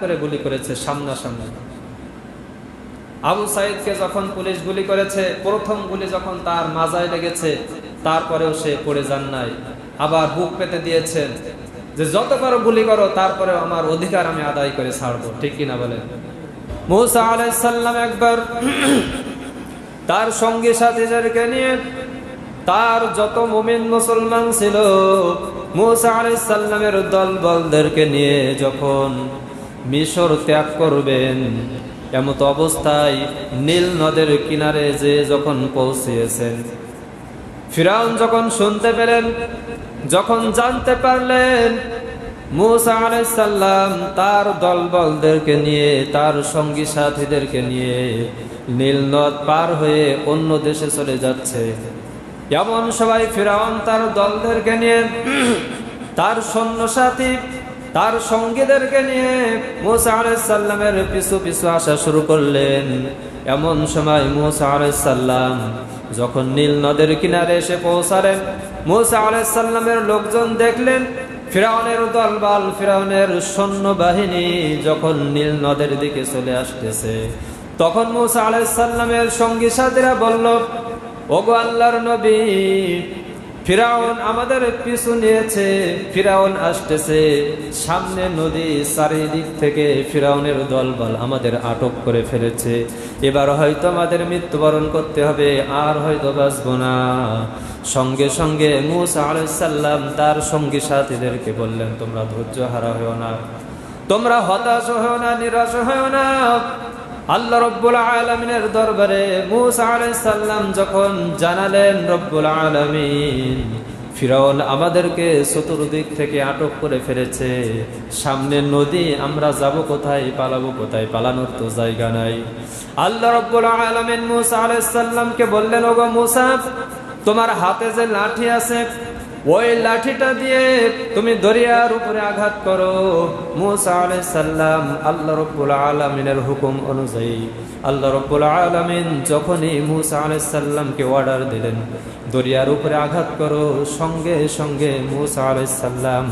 করে গুলি করেছে সামনাসামনি। আবু সাইদকে যখন পুলিশ গুলি করেছে, প্রথম গুলি যখন তার মাজায় লেগেছে, তারপরেও সে পড়ে যান নাই, আবার বুক পেতে দিয়েছেন যে যতবার গুলি করো তারপরেও আমার অধিকার আমি আদায় করে ছাড়বো। ঠিক কিনা বলেন? মুসা আলাইহিস সালাম একবার তার সঙ্গী সাথীদেরকে নিয়ে, তার যত মুমিন মুসলমান ছিল, মুসা আলাইহিস সালামের দলবলদেরকে নিয়ে যখন মিশর ত্যাগ করবেন, এমত অবস্থায় নীল নদের কিনারে যে যখন পৌঁছিয়েছেন, ফিরাউন যখন শুনতে পেলেন, যখন জানতে পারলেন মুসা আলাইহিস সালাম তার দলবলদেরকে নিয়ে, তার সঙ্গী সাথীদেরকে নিয়ে নীল নদ পার হয়ে অন্য দেশে চলে যাচ্ছে, এমন সবাই ফিরাউন তার দলদেরকে নিয়ে, তার সৈন্য সাথী, তার সঙ্গীদেরকে নিয়ে মুসা আলাইহিস সালামের পিছু পিছু আসা শুরু করলেন। এমন সময় মুসা আলাইহিস সালাম যখন নীল নদের কিনারে এসে পৌঁছালেন, মুসা আলাইহিস সালামের লোকজন দেখলেন ফিরাউনের দলবল, ফিরাউনের সৈন্য বাহিনী যখন নীল নদের দিকে চলে আসতেছে, তখন মুসা আলাইহিস সালামের সঙ্গী সাথীরা বলল, ওগো আল্লাহর নবী, ফিরাউন আমাদের পিছু নিয়েছে, ফিরাউন আসতেছে, সামনে নদী, চারিদিক থেকে ফিরাউনের দলবল আমাদের আটক করে ফেলেছে, এবার হয়তো আমাদের মৃত্যুবরণ করতে হবে, আর হয়তো বাঁচব না। সঙ্গে সঙ্গে মুসা আলাইহিস সালাম তার সঙ্গী সাথীদেরকে বললেন, তোমরা ধৈর্য হারা হও না, তোমরা হতাশ হও না, নিরাশ হও না। আল্লাহ রব্বুল আলামিনের দরবারে মুসা আলাইহিস সালাম যখন জানালেন, রব্বুল আলামিন ফিরাউন আমাদেরকে চতুর্দিক থেকে আটক করে ফেলেছে, সামনে নদী, আমরা যাব কোথায়, পালাবো কোথায়, পালানোর তো জায়গা নাই। আল্লাহ রব্বুল আলামিন মুসা আলাইহিস সালামকে বললেন, ওগো মুসা, তোমার হাতে যে লাঠি আছে, ওই লাঠিটা দিয়ে তুমি দরিয়ার উপরে আঘাত করো। মুসা আলাইহিস সালাম আল্লাহ রাব্বুল আলামিনের হুকুম অনুযায়ী, আল্লাহ রাব্বুল আলামিন যখনই মুসা আলাইহিস সালামকে অর্ডার দিলেন দরিয়ার উপরে আঘাত করো, সঙ্গে সঙ্গে মুসা আলাইহিস সালাম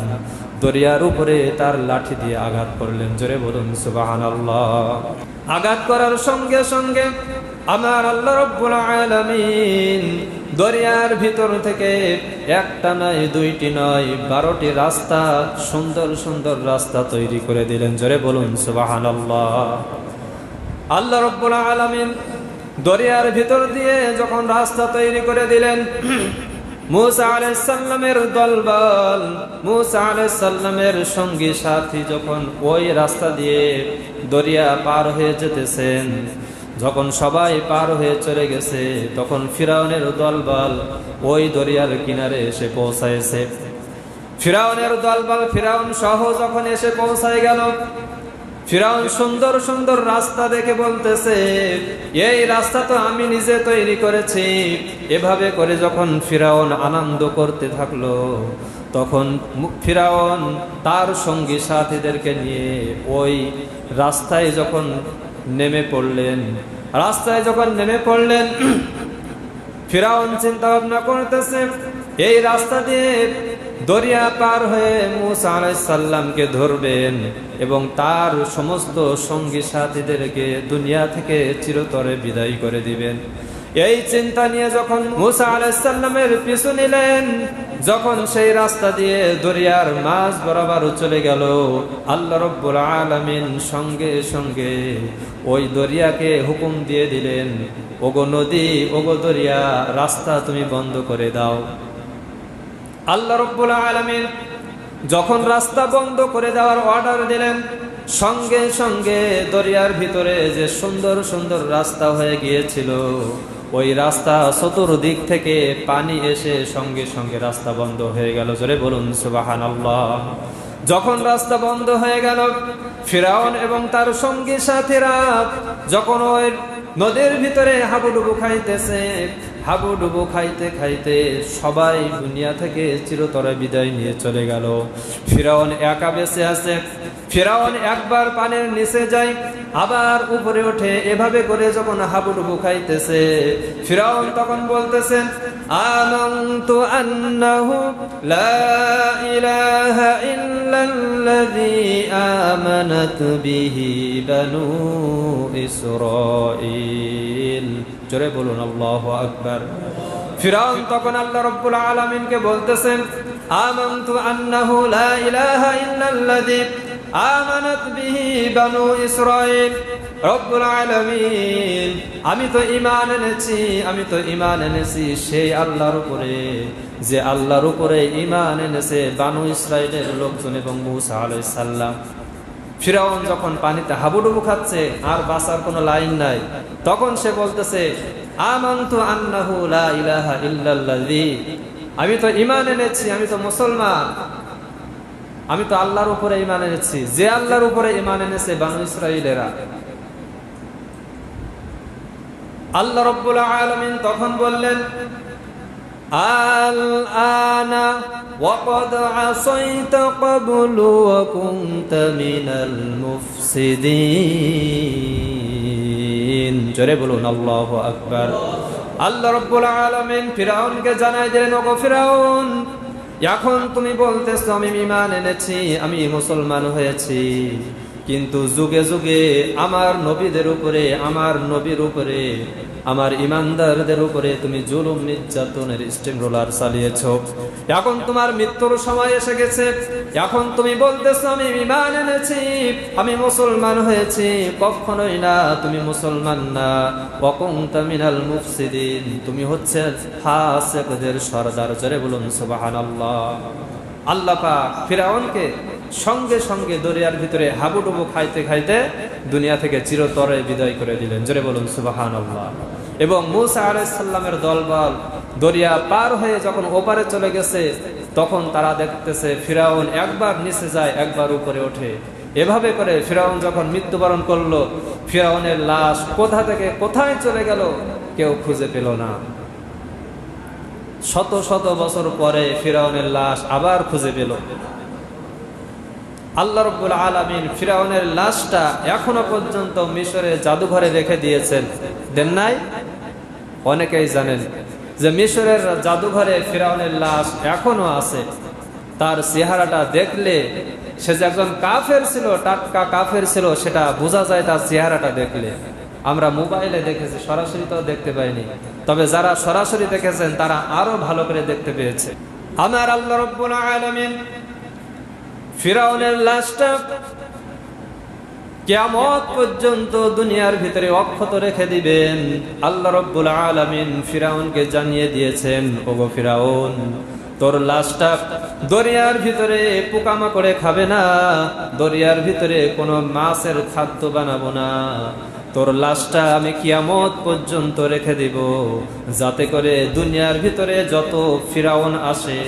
দরিয়ার উপরে তার লাঠি দিয়ে আঘাত করলেন। জোরে বলুন সুবহানাল্লাহ। আঘাত করার সঙ্গে সঙ্গে আমার আল্লাহ রাব্বুল আলামিন দরিয়ার ভিতর থেকে একটা নয়, দুইটি নয়, 12টি রাস্তা, সুন্দর সুন্দর রাস্তা তৈরি করে দিলেন। জোরে বলুন সুবহানাল্লাহ। আল্লাহ রাব্বুল আলামিন দরিয়ার ভিতর দিয়ে যখন রাস্তা তৈরি করে দিলেন, মুসা আলাইহিস সালামের দলবল, মুসা আলাইহিস সালামের সঙ্গী সাথী যখন ওই রাস্তা দিয়ে দরিয়া পার হয়ে যেতেছেন, যখন সবাই পার হয়ে চলে গেছে, তখন ফিরাউনের দলবল ওই দরিয়ার কিনারে এসে পৌঁছায়ছে। ফিরাউনের দলবল, ফিরাউন সহ যখন এসে পৌঁছায় গেল, ফিরাউন সুন্দর সুন্দর রাস্তা দেখে বলতেছে, এই রাস্তা তো আমি নিজে তৈরি করেছি। এভাবে করে যখন ফিরাউন আনন্দ করতে থাকলো, তখন ফিরাউন তার সঙ্গী সাথীদেরকে নিয়ে ওই রাস্তায় যখন নেমে পড়লেন, রাস্তায় যখন নেমে পড়লেন, ফিরাউন চিন্তা ভাবনা করতেছে এই রাস্তা দিয়ে দরিয়া পার হয়ে মুসা আলাইহিস সালামকে ধরবেন এবং তার সমস্ত সঙ্গী সাথীদেরকে দুনিয়া থেকে চিরতরে বিদায় করে দিবেন। এই চিন্তা নিয়ে যখন মুসা আলাইহিস সালামের পিছু নিলেন, যখন সেই রাস্তা দিয়ে দরিয়ার মাঝ বরাবর চলে গেল, আল্লাহ রাব্বুল আলামিন সঙ্গে সঙ্গে ওই দরিয়াকে হুকুম দিয়ে দিলেন, ওগো নদী, ওগো দরিয়া, রাস্তা তুমি বন্ধ করে দাও। আল্লাহ রাব্বুল আলামিন যখন রাস্তা বন্ধ করে দেওয়ার অর্ডার দিলেন, সঙ্গে সঙ্গে দরিয়ার ভিতরে যে সুন্দর সুন্দর রাস্তা হয়ে গিয়েছিল, ওই রাস্তা চতুর্দিক থেকে পানি এসে সঙ্গে সঙ্গে রাস্তা বন্ধ হয়ে গেল। জোরে বলুন সুবহানাল্লাহ। যখন রাস্তা বন্ধ হয়ে গেল, ফিরাউন এবং তার সঙ্গী সাথীরা যখন ওই নদীর ভিতরে হাবুডুবু খাইতেছে। হাবুডুবু খাইতে খাইতে সবাই দুনিয়া থেকে চিরতরে বিদায় নিয়ে চলে গেল। ফিরাউন একা বেঁচে আছে। ফিরাউন একবার পানির নিচে যায়, আবার উপরে ওঠে। এভাবে করে যখন হাবুডুবু খাইতেছে, ফিরাউন তখন বলতেছেন, আমানতু আন্নাহু লা ইলাহা ইল্লাল্লাযী আমানাত বিহি বানু ইসরাঈল। জোরে বলুন আল্লাহু আকবার। ফিরাউন তখন আল্লাহ রাব্বুল আলামিনকে বলতেছেন, আমানতু আন্নাহু লা ইলাহা ইল্লাল্লাযী আমানাত বিহি বানু ইসরাঈল। রব্বুল আলামিন, আমি তো ঈমান এনেছি সেই আল্লাহর উপরে, যে আল্লাহর উপরে ঈমান এনেছে বানু ইসরাঈলের লোকজন এবং মূসা আলাইহিস সালাম। ফিরাউন যখন পানিতে হাবুডুবু খাচ্ছে, আর বাঁচার কোনো লাইন নাই, তখন সে বলতেছে, আমানতু আন্নাহু লা ইলাহা ইল্লাল্লাযী, আমি তো ঈমান এনেছি, আমি তো মুসলমান, আমি তো আল্লাহর উপরে ঈমান এনেছি, যে আল্লাহর উপরে ঈমান এনেছে বানু ইসরাঈলেরা। আল্লাহ রাব্বুল আলামিন তখন বললেন, আল আনা ওয়াকাদ আসাইতা ক্বাবলু ওয়া কুনতা মিনাল মুফসিদিন। জোরে বলুন আল্লাহু আকবার। আল্লাহ রাব্বুল আলামিন ফিরাউনকে জানাই দিলেন, ওগো ফিরাউন, এখন তুমি বলতেছো আমি ঈমান এনেছি, আমি মুসলমান হয়েছি, কিন্তু যুগে যুগে আমার নবীদের উপরে, আমার নবীর উপরে, আমার ইমানদারদের উপরে তুমি জুলুম নির্যাতনের স্টিম রোলার চালিয়েছো। এখন তোমার মৃত্যুর সময় এসে গেছে, এখন তুমি বলতেছো আমি ঈমান এনেছি, আমি মুসলমান হয়েছি। কখনোই না, তুমি মুসলমান না। ওয়া কুনতা মিনাল মুফসিদিন, তুমি হচ্ছে ফাসিকদের সরদার। জোরে বলুন সুবহানাল্লাহ। আল্লাহ পাক ফিরাউনকে সঙ্গে সঙ্গে দরিয়ার ভিতরে হাবুডুবু খাইতে খাইতে দুনিয়া থেকে চিরতরে বিদায় করে দিলেন। জোরে বলুন সুবহানাল্লাহ। এবং মূসা আলাইহিস সালামের দলবল দরিয়া পার হয়ে যখন ওপারে চলে গেছে, তখন তারা দেখতেছে ফিরাউন একবার নিচে যায়, একবার উপরে ওঠে। এভাবে করে ফিরাউন যখন মৃত্যুবরণ করলো, ফিরাউনের লাশ কোথা থেকে কোথায় চলে গেল কেউ খুঁজে পেল না। শত শত বছর পরে ফিরাউনের লাশ আবার খুঁজে পেল। আল্লাহ রাব্বুল আলামিন ফিরাউনের লাশটা এখনো পর্যন্ত মিশরের জাদুঘরে রেখে দিয়েছেন। দেন নাই? অনেকেই জানেন যে মিশরের জাদুঘরে ফিরাউনের লাশ এখনো আছে। তার চেহারাটা দেখলে, সে যে একজন কাফের ছিল, টাটকা কাফের ছিল, সেটা বোঝা যায় তার চেহারাটা দেখলে। আমরা মোবাইলে দেখেছি, সরাসরি তো দেখতে পাইনি, তবে যারা সরাসরি দেখেছেন তারা আরো ভালো করে দেখতে পেয়েছে। আমার আল্লাহ রাব্বুল আলামিন ফিরাউনের লাশটা কিয়ামত পর্যন্ত দুনিয়ার ভিতরে অক্ষত রেখে দিবেন। আল্লাহ রাব্বুল আলামিন ফিরাউনকে জানিয়ে দিয়েছেন, ওগো ফিরাউন, তোর লাশটা দরিয়ার ভিতরে পোকামাকড়ে খাবে না, দরিয়ার ভিতরে কোনো মাছের খাদ্য বানাবো না, তোর লাশটা আমি কিয়ামত পর্যন্ত রেখে দিব, যাতে করে দুনিয়ার ভিতরে যত ফিরাউন আসে,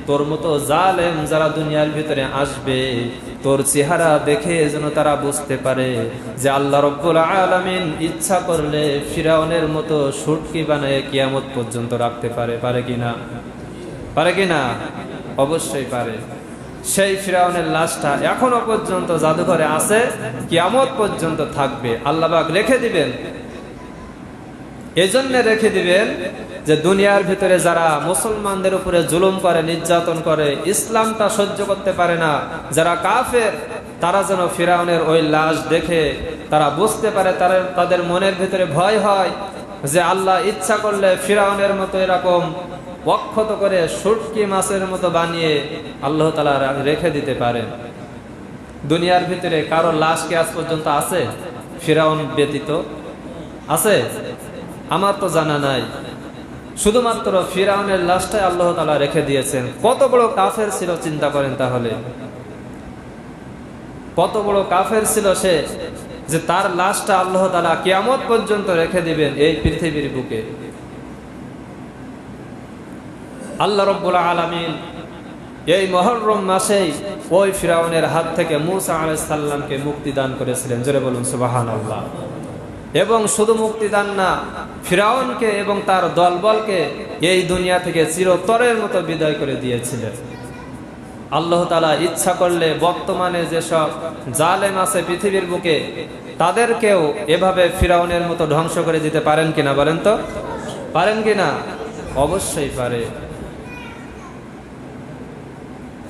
তোর মতো জালেম যারা দুনিয়ার ভিতরে আসবে, তোর চেহারা দেখে যেন তারা বুঝতে পারে যে আল্লাহ রাব্বুল আলামিন ইচ্ছা করলে ফিরাউনের মতো শুটকি বানায় কিয়ামত পর্যন্ত রাখতে পারে। পারে কিনা? পারে কিনা? অবশ্যই পারে। সেই ফিরাউনের লাশটা এখনো পর্যন্ত জাদুঘরে আছে, কিয়ামত পর্যন্ত থাকবে। আল্লাহ পাক রেখে দিবেন। এজন্য রেখে দিবেন যে দুনিয়ার ভিতরে যারা মুসলমানদের উপরে জুলুম করে, নির্যাতন করে, ইসলামটা সহ্য করতে পারে না, যারা কাফের, তারা যেন ফিরাউনের ওই লাশ দেখে তারা বুঝতে পারে, তাদের মনের ভিতরে ভয় হয় যে আল্লাহ ইচ্ছা করলে ফিরাউনের মতো এরকম অক্ষত করে শুটকি মাছের মতো বানিয়ে আল্লাহ তাআলা রেখে দিতে পারেন। দুনিয়ার ভিতরে কারো লাশ কি আজ পর্যন্ত আছে ফিরাউন ব্যতীত? আছে? আমার তো জানা নাই। শুধুমাত্র ফিরাউনের লাশটাই আল্লাহ তাআলা রেখে দিয়েছেন। কত বড় কাফের ছিল চিন্তা করেন তাহলে। কত বড় কাফের ছিল সে, যে তার লাশটা আল্লাহ তাআলা কিয়ামত পর্যন্ত রেখে দিবেন এই পৃথিবীর বুকে। আল্লাহ রাব্বুল আলামিন এই মুহররম মাসেই ওই ফিরাউনের হাত থেকে মূসা আলাইহিস সালামকে মুক্তি দান করেছিলেন। জোরে বলুন সুবহানাল্লাহ। এবং শুধু মুক্তি দান না, ফিরাউনকে এবং তার দলবলকে এই দুনিয়া থেকে চিরতরের মতো বিদায় করে দিয়েছিলেন। আল্লাহ তাআলা ইচ্ছা করলে বর্তমানে যেসব জালেম আছে পৃথিবীর বুকে, তাদেরকেও এভাবে ফিরাউনের মতো ধ্বংস করে দিতে পারেন কিনা বলেন তো? পারেন কিনা? অবশ্যই পারে।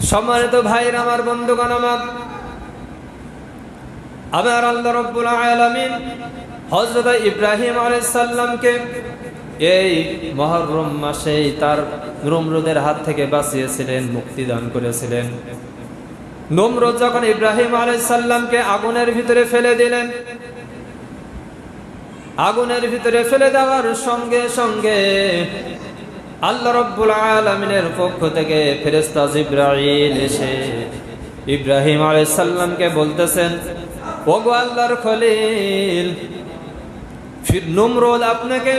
সম্মানিত ভাইরা আমার, বন্ধুগণ আমার, আবার আল্লাহ রাব্বুল আলামিন হযরত ইব্রাহিম আলাইহিস সালামকে এই মুহররম মাসেই তার নমরুদের হাত থেকে বাঁচিয়েছিলেন, মুক্তি দান করেছিলেন। নমরুদ যখন ইব্রাহিম আলাইহিস সালামকে আগুনের ভিতরে ফেলে দিলেন, আগুনের ভিতরে ফেলে দেওয়ার সঙ্গে সঙ্গে আল্লাহ রাব্বুল আলামিনের পক্ষ থেকে ফেরেশতা জিবরাইল এসে ইব্রাহিম আলাইহিস সালামকে বলতেছেন, ওগো আল্লাহর খলিল, নমরুদ আপনাকে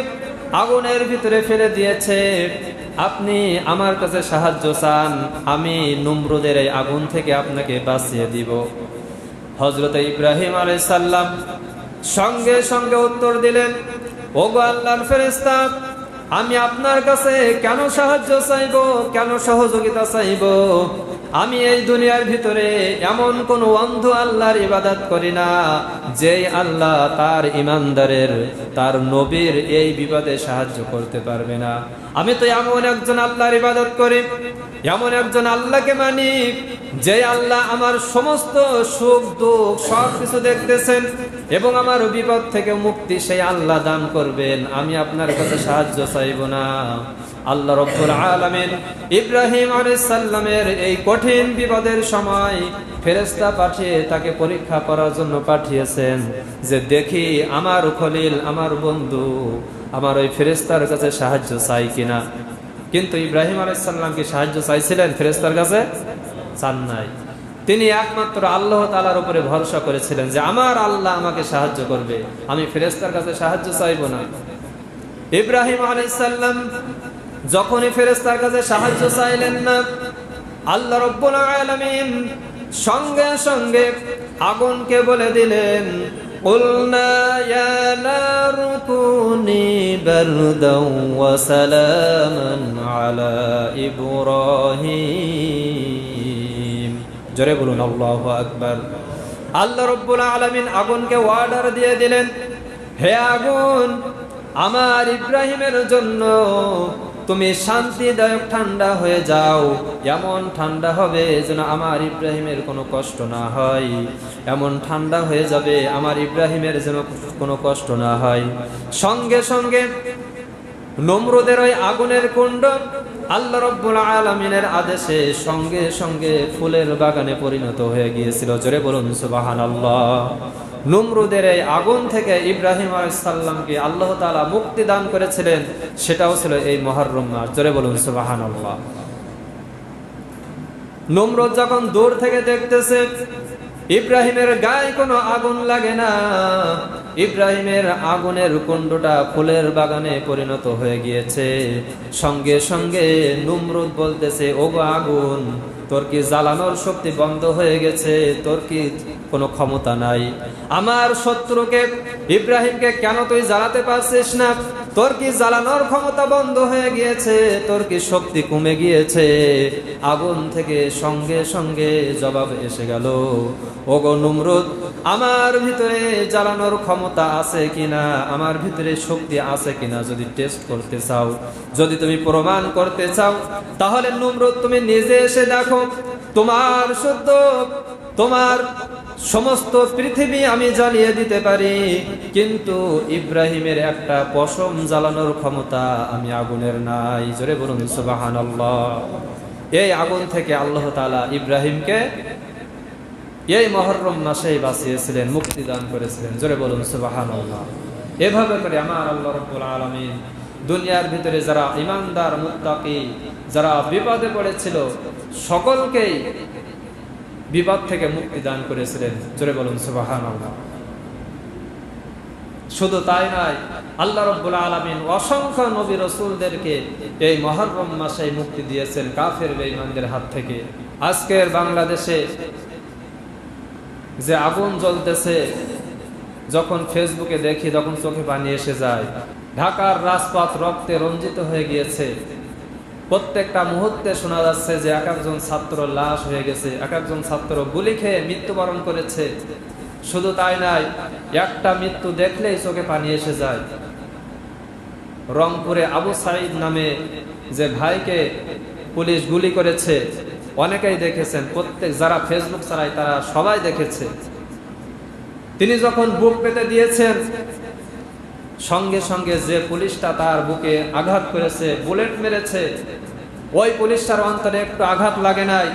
আগুনের ভিতরে ফেলে দিয়েছে, আপনি আমার কাছে সাহায্য চান, আমি নমরুদের এই আগুন থেকে আপনাকে বাঁচিয়ে দিব। হযরত ইব্রাহিম আলাইহিস সালাম সঙ্গে সঙ্গে উত্তর দিলেন, ওগো আল্লাহর ফেরেশতা, আমি আপনার কাছে কেন সাহায্য চাইব, কেন সহযোগিতা চাইব? আমি এই দুনিয়ার ভিতরে এমন কোন অন্ধ আল্লাহর ইবাদত করি না যে আল্লাহ তার ইমানদারের, তার নবীর এই বিপদে সাহায্য করতে পারবে না। আমি তো এমন একজন আল্লাহর ইবাদত করি, এমন একজন আল্লাহকে মানি যে আল্লাহ আমার সমস্ত সুখ দুঃখ সবকিছু দেখতেছেন এবং আমার বিপদ থেকে মুক্তি সেই আল্লাহ দান করবেন। আমি আপনার কাছে সাহায্য চাইব না। আল্লাহ রাব্বুল আলামিন ইব্রাহিম আলাইহিস সালামের এই কঠিন বিপদের সময় ফেরেশতা পাঠিয়ে তাকে পরীক্ষা করার জন্য পাঠিয়েছেন, যে দেখি আমার খলিল, আমার বন্ধু, আমার ওই ফেরেশতার কাছে সাহায্য চাই কিনা। কিন্তু ইব্রাহিম আলাইহিস সালাম কি সাহায্য চাইছিলেন? ফেরেশতার কাছে চান নাই। তিনি একমাত্র আল্লাহ তাআলার উপরে ভরসা করেছিলেন যে আমার আল্লাহ আমাকে সাহায্য করবে, আমি ফেরেশতার কাছে সাহায্য চাইব না। ইব্রাহিম আলাইহিস সালাম যখনই ফেরেশতার কাছে সাহায্য চাইলেন না, আল্লাহ রাব্বুল আলামিন সঙ্গে সঙ্গে আগুনকে বলে দিলেন, কুলনা ইয়া নারু কুনি বারদাও ওয়া সালামান আলা ইব্রাহিম। জোরে বলুন আল্লাহু আকবার। আল্লাহ রাব্বুল আলামিন আগুনকে অর্ডার দিয়ে দিলেন, হে আগুন, আমার ইব্রাহিমের জন্য তুমি শান্তিদায়ক ঠান্ডা হয়ে যাও, এমন ঠান্ডা হবে যেন আমার ইব্রাহিমের কোনো কষ্ট না হয়, এমন ঠান্ডা হয়ে যাবে আমার ইব্রাহিমের যেন কোনো কষ্ট না হয়। সঙ্গে সঙ্গে নমরুদের ওই আগুনের কুণ্ড আল্লাহ রাব্বুল আলামিনের আদেশে সঙ্গে সঙ্গে ফুলের বাগানে পরিণত হয়ে গিয়েছিল। জোরে বলুন সুবহানাল্লাহ। নমরুদের এই আগুন থেকে ইব্রাহিম আলাইহিস সালামকে আল্লাহ তাআলা মুক্তি দান করেছিলেন, সেটাও ছিল এই মুহররম মাস। জোরে বলুন সুবহানাল্লাহ। নমরুদ যখন দূর থেকে দেখতেছে ইব্রাহিমের গায়ে কোনো আগুন লাগে না, ইব্রাহিমের আগুনের কুণ্ডটা ফুলের বাগানে পরিণত হয়ে গিয়েছে, সঙ্গে সঙ্গে নমরুদ বলতেছে, ওগো আগুন, তোর কি জ্বালানোর শক্তি বন্ধ হয়ে গেছে? তোর কি কোনো ক্ষমতা নাই? আমার শত্রুকে ইব্রাহিমকে কেন তুই জ্বালাতে পারছিস না? তোর কি জ্বালানোর ক্ষমতা বন্ধ হয়ে গিয়েছে? তোর কি শক্তি কমে গিয়েছে? আগুন থেকে সঙ্গে সঙ্গে জবাব এসে গেল, ওগো নমরুদ, আমার ভিতরে জ্বালানোর ক্ষমতা আছে কিনা, আমার ভিতরে শক্তি আছে কিনা যদি টেস্ট করতে চাও, যদি তুমি প্রমাণ করতে চাও, তাহলে নমরুদ তুমি নিজে এসে দেখো, তোমার শুদ্ধ, তোমার সমস্ত পৃথিবী আমি জ্বালিয়ে দিতে পারি, কিন্তু ইব্রাহিমের একটা পশম জ্বালানোর ক্ষমতা আমি আগুনের নাই। জোরে বলুন সুবহানাল্লাহ। এই আগুন থেকে আল্লাহ তাআলা ইব্রাহিমকে এই মুহররম মাসেই বাঁচিয়েছিলেন, মুক্তি দান করেছিলেন। জোরে বলুন সুবহানাল্লাহ। এভাবে করে আমার আল্লাহ রাব্বুল আলামিন দুনিয়ার ভিতরে যারা ঈমানদার মুত্তাকি, যারা বিপদে পড়েছিল, সকলকেই বিপদ থেকে মুক্তি দান করেছিলেন। জোরে বলুন সুবহানাল্লাহ। শুধু তাই নয়, আল্লাহ রাব্বুল আলামিন অসংখ্য নবী রাসূলদেরকে এই মুহররম মাসে মুক্তি দিয়েছেন কাফের বেঈমানদের হাত থেকে। আজকের বাংলাদেশে যে আগুন জ্বলতেছে, যখন ফেসবুকে দেখি তখন চোখে পানি এসে যায়। ঢাকার রাজপথ রক্তে রঞ্জিত হয়ে গিয়েছে। প্রত্যেকটা মুহূর্তে শোনা যাচ্ছে যে এক একজন ছাত্র লাশ হয়ে গেছে, এক একজন ছাত্র গুলি খেয়ে মৃত্যুবরণ করেছে। শুধু তাই নয়, একটা মৃত্যু দেখলেই চোখে পানি এসে যায়। রংপুরে আবু সাঈদ নামে যে ভাইকে পুলিশ গুলি করেছে, অনেকেই দেখেছেন, প্রত্যেক যারা ফেসবুক চালায় তারা সবাই দেখেছে। তিনি যখন বুক পেতে দিয়েছেন, সঙ্গে সঙ্গে যে পুলিশটা তার বুকে আঘাত করেছে, বুলেট মেরেছে, ওই পুলিশটার অন্তরে একটু আঘাত লাগে নাই।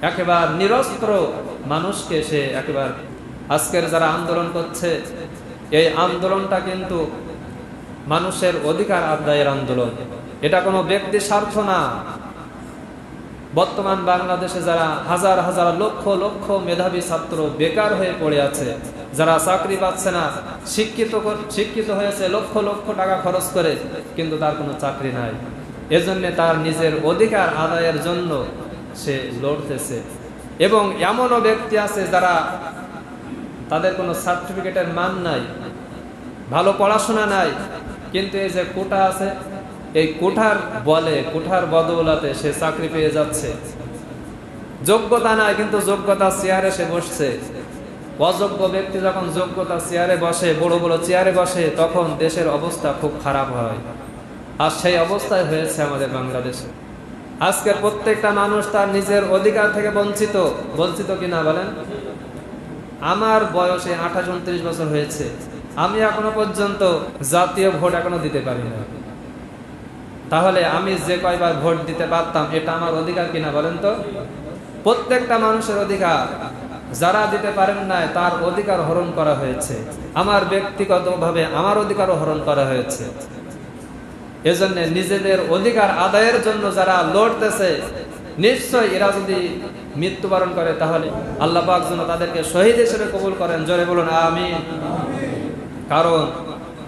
একেবারে নিরস্ত্র মানুষকে সে একেবারে, আজকের যারা আন্দোলন করছে, এই আন্দোলনটা কিন্তু মানুষের অধিকার আদায়ের আন্দোলন, এটা কোনো ব্যক্তি স্বার্থ না। বর্তমান বাংলাদেশে যারা হাজার হাজার লক্ষ লক্ষ মেধাবী ছাত্র বেকার হয়ে পড়ে আছে, যারা চাকরি পাচ্ছে না, শিক্ষিত হয়েছে লক্ষ লক্ষ টাকা খরচ করে, কিন্তু তার কোনো চাকরি নাই। এজন্য তার নিজের অধিকার আদায়ের জন্য সে লড়তেছে। এবং এমনও ব্যক্তি আছে যারা তাদের কোনো সার্টিফিকেটের মান নাই, ভালো পড়াশোনা নাই, কিন্তু এই যে কোটা আছে, এই কোঠার বদৌলতে সে চাকরি পেয়ে যাচ্ছে। যোগ্যতা নাই, কিন্তু যোগ্যতা চেয়ারে সে বসছে। অযোগ্য ব্যক্তি যখন যোগ্যতা চেয়ারে বসে, বড় বড় চেয়ারে বসে, তখন দেশের অবস্থা খুব খারাপ হয়। আর সেই অবস্থায় হয়েছে আমাদের বাংলাদেশে। আজকের প্রত্যেকটা মানুষ তার নিজের অধিকার থেকে বঞ্চিত কিনা বলেন? আমার বয়সে 28-29 বছর হয়েছে, আমি এখনো পর্যন্ত জাতীয় ভোট এখনো দিতে পারি না। তাহলে আমি যে কয়বার ভোট দিতে পারতাম, এটা আমার অধিকার কিনা বলেন তো? প্রত্যেকটা মানুষের অধিকার। যারা দিতে পারেন না, তার অধিকার হরণ করা হয়েছে। আমার ব্যক্তিগতভাবে আমার অধিকারও হরণ করা হয়েছে। এজন্য নিজেদের অধিকার আদায়ের জন্য যারা লড়তেছে, নিশ্চয় এরা যদি মৃত্যুবরণ করে, তাহলে আল্লাহ পাক যেন তাদেরকে শহীদ হিসেবে কবুল করেন। জোরে বলুন আমিন। কারণ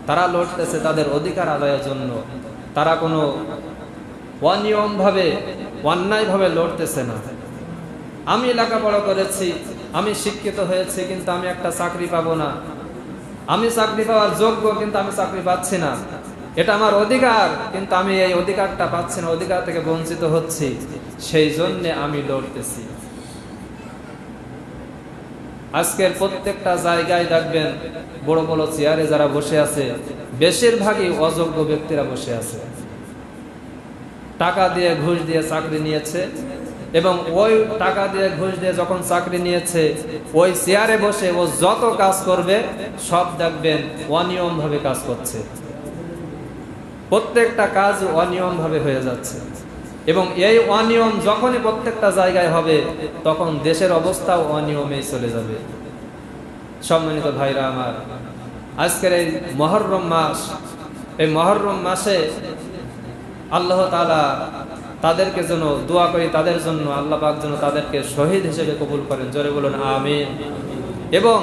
তারা লড়তেছে তাদের অধিকার আদায়ের জন্য। তারা কোনো অনিয়মভাবে, অন্যায়ভাবে লড়তেছে না। আমি লেখাপড়া করেছি, আমি শিক্ষিত হয়েছি, কিন্তু আমি একটা চাকরি পাবো না। আমি চাকরি পাওয়ার যোগ্য, কিন্তু আমি চাকরি পাচ্ছি না। এটা আমার অধিকার, কিন্তু আমি এই অধিকারটা পাচ্ছি না, অধিকার থেকে বঞ্চিত হচ্ছি। সেই জন্য আমি লড়তেছি। আজকের প্রত্যেকটা জায়গায় দেখবেন বড় বড় চেয়ারে যারা বসে আছে, বেশিরভাগই অযোগ্য ব্যক্তিরা বসে আছে। টাকা দিয়ে, ঘুষ দিয়ে চাকরি নিয়েছে, এবং ওই টাকা দিয়ে, ঘুষ দিয়ে যখন চাকরি নিয়েছে, ওই চেয়ারে বসে ও যত কাজ করবে সব দেখবেন অনিয়ম ভাবে কাজ করছে। প্রত্যেকটা কাজ অনিয়ম ভাবে হয়ে যাচ্ছে। এবং এই অনিয়ম যখনই প্রত্যেকটা জায়গায় হবে, তখন দেশের অবস্থাও অনিয়মেই চলে যাবে। সম্মানিত ভাইরা আমার, আজকের এই মুহররম মাস, এই মুহররম মাসে আল্লাহ তাআলা তাদেরকে যেন দোয়া করি, তাদের জন্য আল্লাহ পাক যেন তাদেরকে শহীদ হিসেবে কবুল করেন। জোরে বলুন আমিন। এবং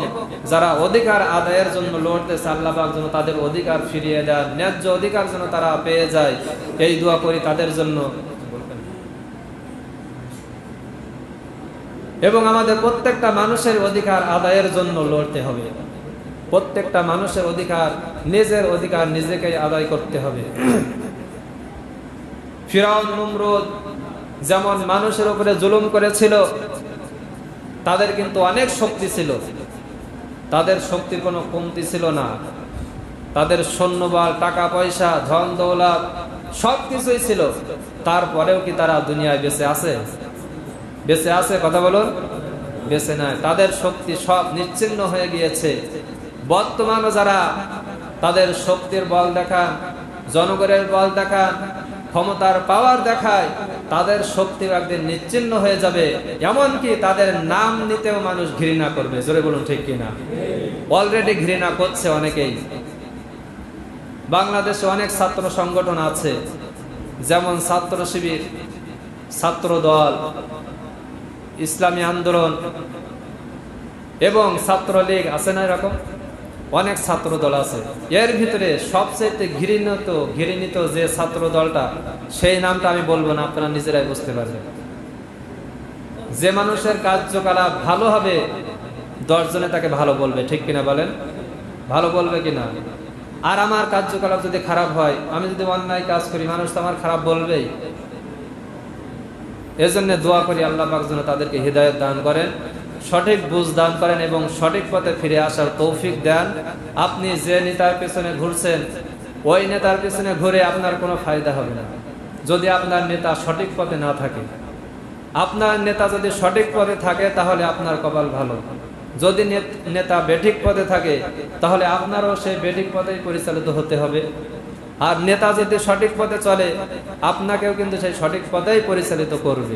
যারা অধিকার আদায়ের জন্য লড়তেছে, আল্লাহ পাক যেন তাদের অধিকার ফিরিয়ে দেন, ন্যায্য অধিকার যেন তারা পেয়ে যায়, এই দোয়া করি তাদের জন্য। এবং আমাদের প্রত্যেকটা মানুষের অধিকার আদায়ের জন্য লড়তে হবে। প্রত্যেকটা মানুষের অধিকার, নিজের অধিকার নিজেকেই আদায় করতে হবে। ফিরআউন, নমরুদ যেমন মানুষের উপরে জুলুম করেছিল, তাদের কিন্তু অনেক শক্তি ছিল, তাদের শক্তির কোনো কমতি ছিল না। তাদের সৈন্যবল, টাকা পয়সা, ধন দৌলত সবকিছুই ছিল। তারপরেও কি তারা দুনিয়ায় বেঁচে আছে? বেঁচে আছে? কথা বলুন। বেঁচে নাই। তাদের শক্তি সব নিচ্ছিন্ন হয়ে গিয়েছে। বর্তমানে যারা তাদের শক্তির বল দেখান, জনগণের বল দেখান, ক্ষমতার পাওয়ার দেখায়, তাদের শক্তি একদিন নিচ্ছিন্ন হয়ে যাবে। এমনকি তাদের নাম নিতেও মানুষ ঘৃণা করবে। জোরে বলুন ঠিক কিনা? অলরেডি ঘৃণা করছে অনেকেই। বাংলাদেশে অনেক ছাত্র সংগঠন আছে, যেমন ছাত্র শিবির, ছাত্র দল, ইসলামী আন্দোলন এবং ছাত্রলীগ আছে না, এরকম অনেক ছাত্র দল আছে। এর ভিতরে সবচেয়ে ঘৃণিত যে ছাত্র দলটা, সেই নামটা আমি বলবো না, আপনারা নিজেরাই বুঝতে পারবেন। যে মানুষের কার্যকলাপ ভালো হবে, 10 জনে তাকে ভালো বলবে, ঠিক কিনা বলেন? ভালো বলবে কিনা? আর আমার কার্যকলাপ যদি খারাপ হয়, আমি যদি অন্যায় কাজ করি, মানুষ তো আমার খারাপ বলবেই। এজন্য দোয়া করি আল্লাহ পাক যেন তাদেরকে হিদায়াত দান করেন, সঠিক বুঝ দান করেন এবং সঠিক পথে ফিরে আসার তৌফিক দেন। আপনি যে নেতার পেছনে ঘুরছেন, ওই নেতার পেছনে ঘুরে আপনার কোনো ফায়দা হবে না যদি আপনার নেতা সঠিক পথে না থাকে। আপনার নেতা যদি সঠিক পথে থাকে তাহলে আপনার কপাল ভালো, যদি নেতা বেঠিক পথে থাকে তাহলে আপনারও সেই বেঠিক পথেই পরিচালিত হতে হবে। আর নেতা যদি সঠিক পথে চলে, আপনাকেও কিন্তু সেই সঠিক পথেই পরিচালিত করবে।